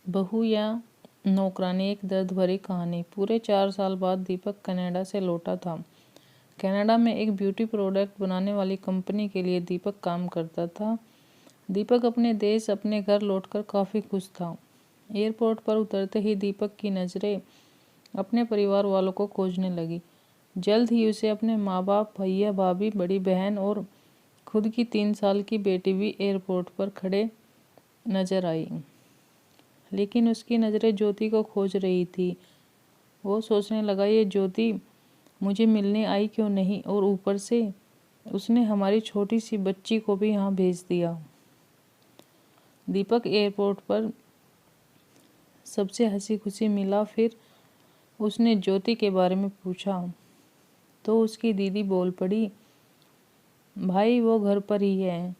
बहू या नौकरानी, एक दर्द भरी कहानी। पूरे 4 साल बाद दीपक कनाडा से लौटा था। कनाडा में एक ब्यूटी प्रोडक्ट बनाने वाली कंपनी के लिए दीपक काम करता था। दीपक अपने देश, अपने घर लौटकर काफ़ी खुश था। एयरपोर्ट पर उतरते ही दीपक की नज़रें अपने परिवार वालों को खोजने लगी। जल्द ही उसे अपने माँ बाप, भैया भाभी, बड़ी बहन और खुद की 3 साल की बेटी भी एयरपोर्ट पर खड़े नजर आई। लेकिन उसकी नज़रें ज्योति को खोज रही थी। वो सोचने लगा, ये ज्योति मुझे मिलने आई क्यों नहीं, और ऊपर से उसने हमारी छोटी सी बच्ची को भी यहाँ भेज दिया। दीपक एयरपोर्ट पर सबसे हंसी खुशी मिला। फिर उसने ज्योति के बारे में पूछा तो उसकी दीदी बोल पड़ी, भाई वो घर पर ही है,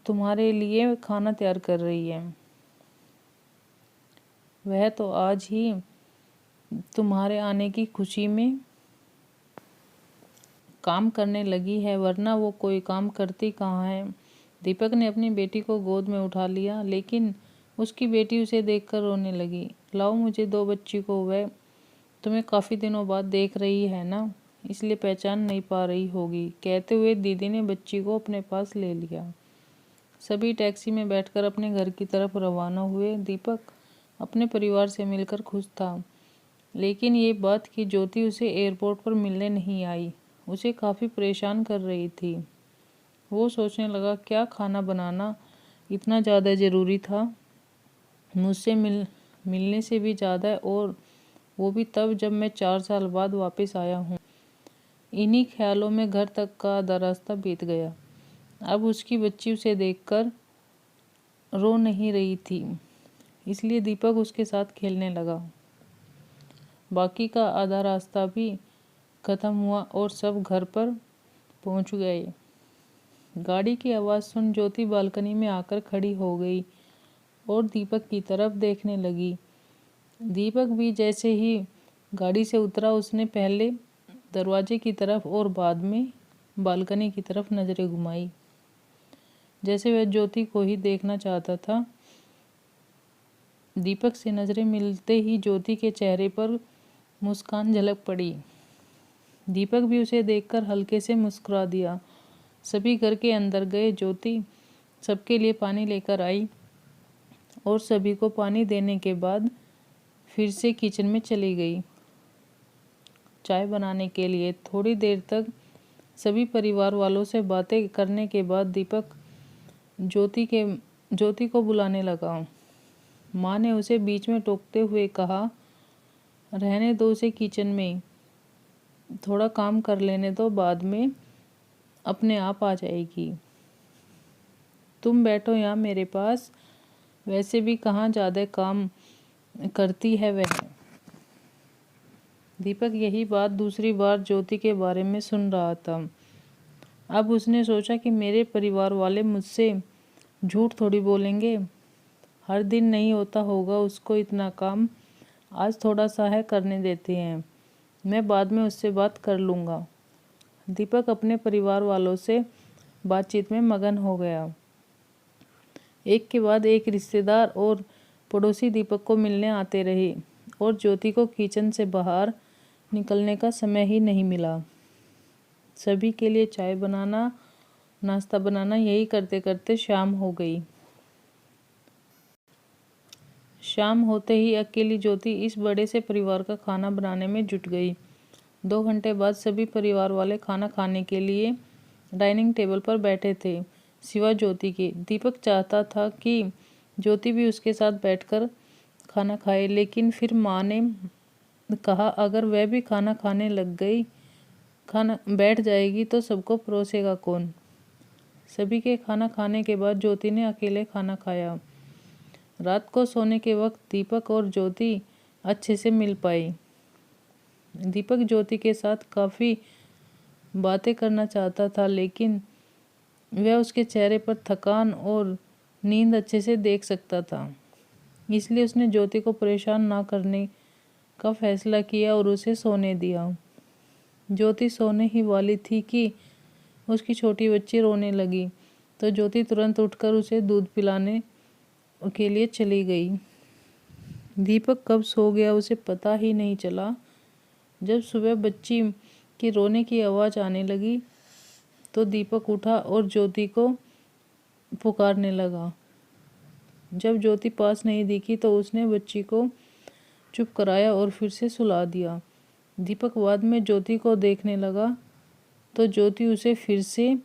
तुम्हारे लिए खाना तैयार कर रही है। वह तो आज ही तुम्हारे आने की खुशी में काम करने लगी है, वरना वो कोई काम करती कहाँ है। दीपक ने अपनी बेटी को गोद में उठा लिया, लेकिन उसकी बेटी उसे देखकर रोने लगी। लाओ मुझे दो बच्ची को, वह तुम्हें काफ़ी दिनों बाद देख रही है ना, इसलिए पहचान नहीं पा रही होगी। कहते हुए दीदी ने बच्ची को अपने पास ले लिया। सभी टैक्सी में बैठकर अपने घर की तरफ रवाना हुए। दीपक अपने परिवार से मिलकर खुश था, लेकिन ये बात कि ज्योति उसे एयरपोर्ट पर मिलने नहीं आई उसे काफ़ी परेशान कर रही थी। वो सोचने लगा, क्या खाना बनाना इतना ज़्यादा ज़रूरी था, मुझसे मिलने से भी ज़्यादा, और वो भी तब जब मैं 4 साल बाद वापस आया हूँ। इन्हीं ख्यालों में घर तक का आधा रास्ता बीत गया। अब उसकी बच्ची उसे देखकर रो नहीं रही थी, इसलिए दीपक उसके साथ खेलने लगा। बाकी का आधा रास्ता भी खत्म हुआ और सब घर पर पहुंच गए। गाड़ी की आवाज़ सुन ज्योति बालकनी में आकर खड़ी हो गई और दीपक की तरफ देखने लगी। दीपक भी जैसे ही गाड़ी से उतरा, उसने पहले दरवाजे की तरफ और बाद में बालकनी की तरफ नज़रें घुमाई, जैसे वह ज्योति को ही देखना चाहता था। दीपक से नज़रें मिलते ही ज्योति के चेहरे पर मुस्कान झलक पड़ी। दीपक भी उसे देखकर हल्के से मुस्कुरा दिया। सभी घर के अंदर गए। ज्योति सबके लिए पानी लेकर आई और सभी को पानी देने के बाद फिर से किचन में चली गई चाय बनाने के लिए। थोड़ी देर तक सभी परिवार वालों से बातें करने के बाद दीपक ज्योति को बुलाने लगा। माँ ने उसे बीच में टोकते हुए कहा, रहने दो उसे किचन में, थोड़ा काम कर लेने दो, बाद में अपने आप आ जाएगी। तुम बैठो यहाँ मेरे पास, वैसे भी कहाँ ज़्यादा काम करती है वह। दीपक यही बात दूसरी बार ज्योति के बारे में सुन रहा था। अब उसने सोचा कि मेरे परिवार वाले मुझसे झूठ थोड़ी बोलेंगे। हर दिन नहीं होता होगा उसको इतना काम, आज थोड़ा सा है, करने देते हैं, मैं बाद में उससे बात कर लूँगा। दीपक अपने परिवार वालों से बातचीत में मगन हो गया। एक के बाद एक रिश्तेदार और पड़ोसी दीपक को मिलने आते रहे और ज्योति को किचन से बाहर निकलने का समय ही नहीं मिला। सभी के लिए चाय बनाना, नाश्ता बनाना, यही करते करते शाम हो गई। शाम होते ही अकेली ज्योति इस बड़े से परिवार का खाना बनाने में जुट गई। 2 घंटे बाद सभी परिवार वाले खाना खाने के लिए डाइनिंग टेबल पर बैठे थे, सिवा ज्योति के। दीपक चाहता था कि ज्योति भी उसके साथ बैठकर खाना खाए, लेकिन फिर माँ ने कहा, अगर वह भी खाना खाने बैठ जाएगी तो सबको परोसेगा कौन। सभी के खाना खाने के बाद ज्योति ने अकेले खाना खाया। रात को सोने के वक्त दीपक और ज्योति अच्छे से मिल पाए। दीपक ज्योति के साथ काफ़ी बातें करना चाहता था, लेकिन वह उसके चेहरे पर थकान और नींद अच्छे से देख सकता था, इसलिए उसने ज्योति को परेशान ना करने का फैसला किया और उसे सोने दिया। ज्योति सोने ही वाली थी कि उसकी छोटी बच्ची रोने लगी, तो ज्योति तुरंत उठकर उसे दूध पिलाने के लिए चली गई। दीपक कब सो गया उसे पता ही नहीं चला। जब सुबह बच्ची की रोने की आवाज़ आने लगी तो दीपक उठा और ज्योति को पुकारने लगा। जब ज्योति पास नहीं दिखी तो उसने बच्ची को चुप कराया और फिर से सुला दिया। दीपक बाद में ज्योति को देखने लगा तो ज्योति उसे फिर से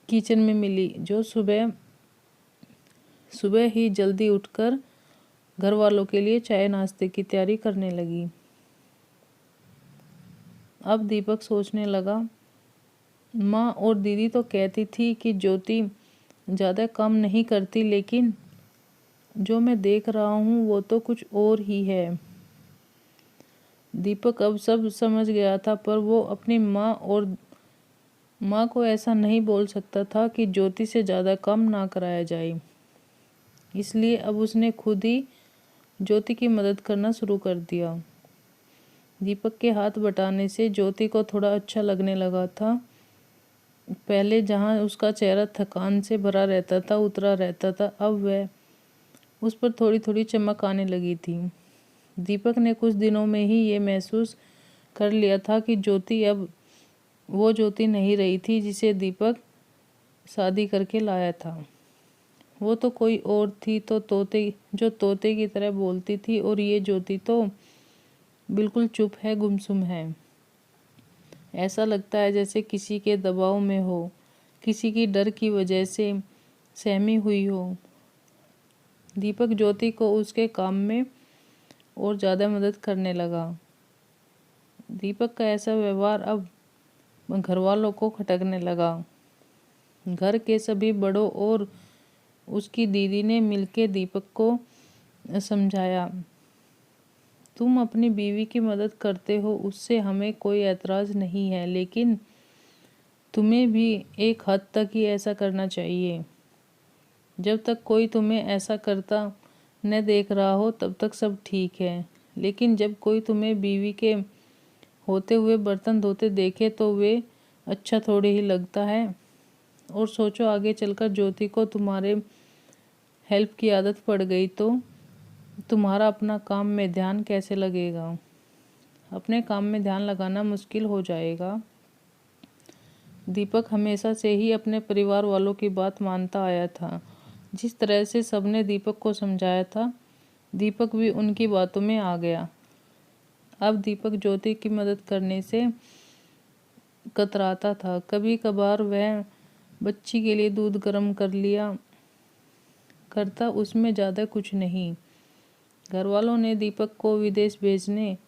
किचन में मिली, जो सुबह सुबह ही जल्दी उठकर घर वालों के लिए चाय नाश्ते की तैयारी करने लगी। अब दीपक सोचने लगा, माँ और दीदी तो कहती थी कि ज्योति ज़्यादा काम नहीं करती, लेकिन जो मैं देख रहा हूँ वो तो कुछ और ही है। दीपक अब सब समझ गया था, पर वो अपनी माँ को ऐसा नहीं बोल सकता था कि ज्योति से ज़्यादा काम ना कराया जाए। इसलिए अब उसने खुद ही ज्योति की मदद करना शुरू कर दिया। दीपक के हाथ बटाने से ज्योति को थोड़ा अच्छा लगने लगा था। पहले जहाँ उसका चेहरा थकान से भरा रहता था, उतरा रहता था, अब वह उस पर थोड़ी थोड़ी चमक आने लगी थी। दीपक ने कुछ दिनों में ही ये महसूस कर लिया था कि ज्योति अब वो ज्योति नहीं रही थी जिसे दीपक शादी करके लाया था। वो तो कोई और थी, तो तोते की तरह बोलती थी, और ये ज्योति तो बिल्कुल चुप है, गुमसुम है। ऐसा लगता है जैसे किसी के दबाव में हो, किसी की डर की वजह से सहमी हुई हो। दीपक ज्योति को उसके काम में और ज़्यादा मदद करने लगा। दीपक का ऐसा व्यवहार अब घर वालों को खटकने लगा। घर के सभी बड़ों और उसकी दीदी ने मिलकर दीपक को समझाया, तुम अपनी बीवी की मदद करते हो, उससे हमें कोई ऐतराज़ नहीं है, लेकिन तुम्हें भी एक हद तक ही ऐसा करना चाहिए। जब तक कोई तुम्हें ऐसा करता न देख रहा हो तब तक सब ठीक है, लेकिन जब कोई तुम्हें बीवी के होते हुए बर्तन धोते देखे तो वे अच्छा थोड़ी ही लगता है। और सोचो, आगे चलकर ज्योति को तुम्हारे हेल्प की आदत पड़ गई तो तुम्हारा अपना काम में ध्यान कैसे लगेगा? अपने काम में ध्यान लगाना मुश्किल हो जाएगा। दीपक हमेशा से ही अपने परिवार वालों की बात मानता आया था। जिस तरह से सबने दीपक को समझाया था, दीपक भी उनकी बातों में आ गया। अब दीपक ज्योति की मदद करने से कतराता था। कभी कभार वह बच्ची के लिए दूध गर्म कर लिया करता, उसमें ज़्यादा कुछ नहीं। घर वालों ने दीपक को विदेश भेजने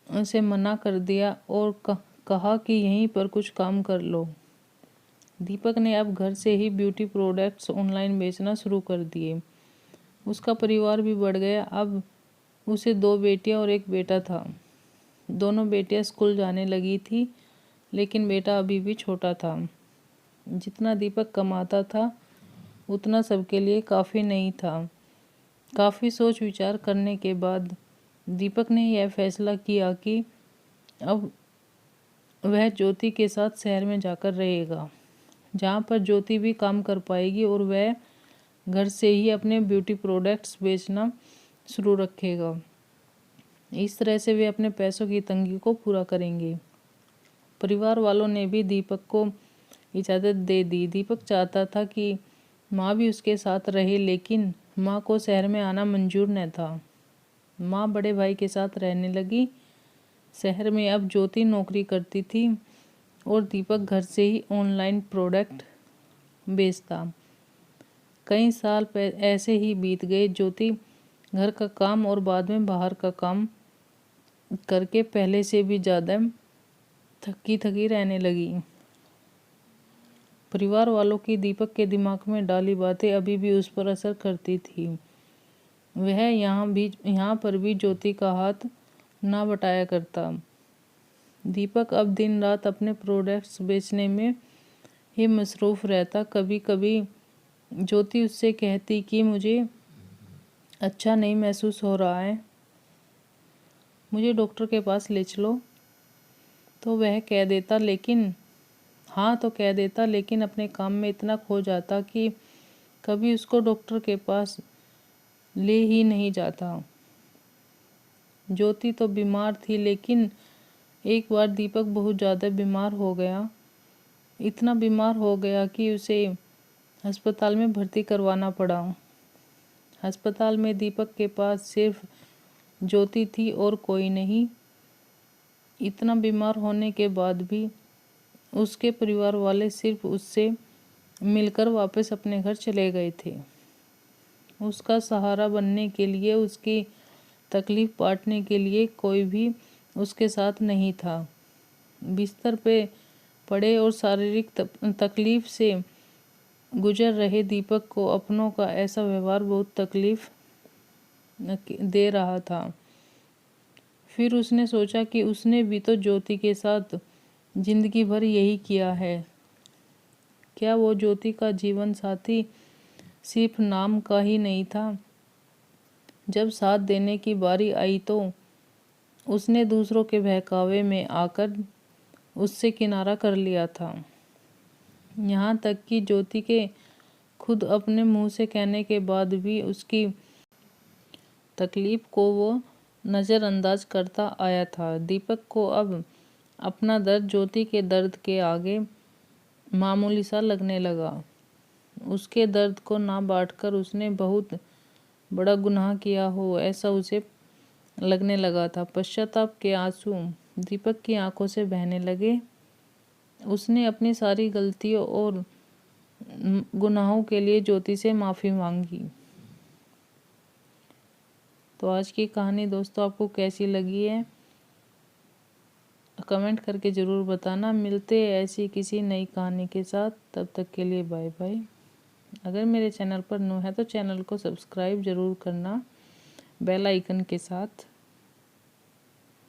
से मना कर दिया और कहा कि यहीं पर कुछ काम कर लो। दीपक ने अब घर से ही ब्यूटी प्रोडक्ट्स ऑनलाइन बेचना शुरू कर दिए। उसका परिवार भी बढ़ गया। अब उसे 2 बेटियां और 1 बेटा था। दोनों बेटियां स्कूल जाने लगी थी, लेकिन बेटा अभी भी छोटा था। जितना दीपक कमाता था उतना सबके लिए काफ़ी नहीं था। काफ़ी सोच विचार करने के बाद दीपक ने यह फैसला किया कि अब वह ज्योति के साथ शहर में जाकर रहेगा, जहाँ पर ज्योति भी काम कर पाएगी और वह घर से ही अपने ब्यूटी प्रोडक्ट्स बेचना शुरू रखेगा। इस तरह से वे अपने पैसों की तंगी को पूरा करेंगे। परिवार वालों ने भी दीपक को इजाज़त दे दी। दीपक चाहता था कि माँ भी उसके साथ रहे, लेकिन माँ को शहर में आना मंजूर न था। माँ बड़े भाई के साथ रहने लगी। शहर में अब ज्योति नौकरी करती थी और दीपक घर से ही ऑनलाइन प्रोडक्ट बेचता। कई साल ऐसे ही बीत गए। ज्योति घर का काम और बाद में बाहर का काम करके पहले से भी ज़्यादा थकी थकी रहने लगी। परिवार वालों की दीपक के दिमाग में डाली बातें अभी भी उस पर असर करती थी। वह यहाँ पर भी ज्योति का हाथ ना बटाया करता। दीपक अब दिन रात अपने प्रोडक्ट्स बेचने में ही मसरूफ़ रहता। कभी कभी ज्योति उससे कहती कि मुझे अच्छा नहीं महसूस हो रहा है, मुझे डॉक्टर के पास ले चलो। तो वह कह देता लेकिन अपने काम में इतना खो जाता कि कभी उसको डॉक्टर के पास ले ही नहीं जाता। ज्योति तो बीमार थी, लेकिन एक बार दीपक बहुत ज़्यादा बीमार हो गया। इतना बीमार हो गया कि उसे अस्पताल में भर्ती करवाना पड़ा। अस्पताल में दीपक के पास सिर्फ ज्योति थी और कोई नहीं। इतना बीमार होने के बाद भी उसके परिवार वाले सिर्फ उससे मिलकर वापस अपने घर चले गए थे। उसका सहारा बनने के लिए, उसकी तकलीफ बांटने के लिए कोई भी उसके साथ नहीं था। बिस्तर पे पड़े और शारीरिक तकलीफ से गुजर रहे दीपक को अपनों का ऐसा व्यवहार बहुत तकलीफ दे रहा था। फिर उसने सोचा कि उसने भी तो ज्योति के साथ जिंदगी भर यही किया है। क्या वो ज्योति का जीवन साथी सिर्फ नाम का ही नहीं था? जब साथ देने की बारी आई तो उसने दूसरों के बहकावे में आकर उससे किनारा कर लिया था। यहाँ तक कि ज्योति के खुद अपने मुंह से कहने के बाद भी उसकी तकलीफ को वो नज़रअंदाज करता आया था। दीपक को अब अपना दर्द ज्योति के दर्द के आगे मामूली सा लगने लगा। उसके दर्द को ना बांटकर उसने बहुत बड़ा गुनाह किया हो, ऐसा उसे लगने लगा था। पश्चाताप के आंसू दीपक की आंखों से बहने लगे। उसने अपनी सारी गलतियों और गुनाहों के लिए ज्योति से माफ़ी मांगी। तो आज की कहानी दोस्तों आपको कैसी लगी है कमेंट करके ज़रूर बताना। मिलते हैं ऐसी किसी नई कहानी के साथ, तब तक के लिए बाय बाय। अगर मेरे चैनल पर न्यू है तो चैनल को सब्सक्राइब ज़रूर करना बेल आइकन के साथ।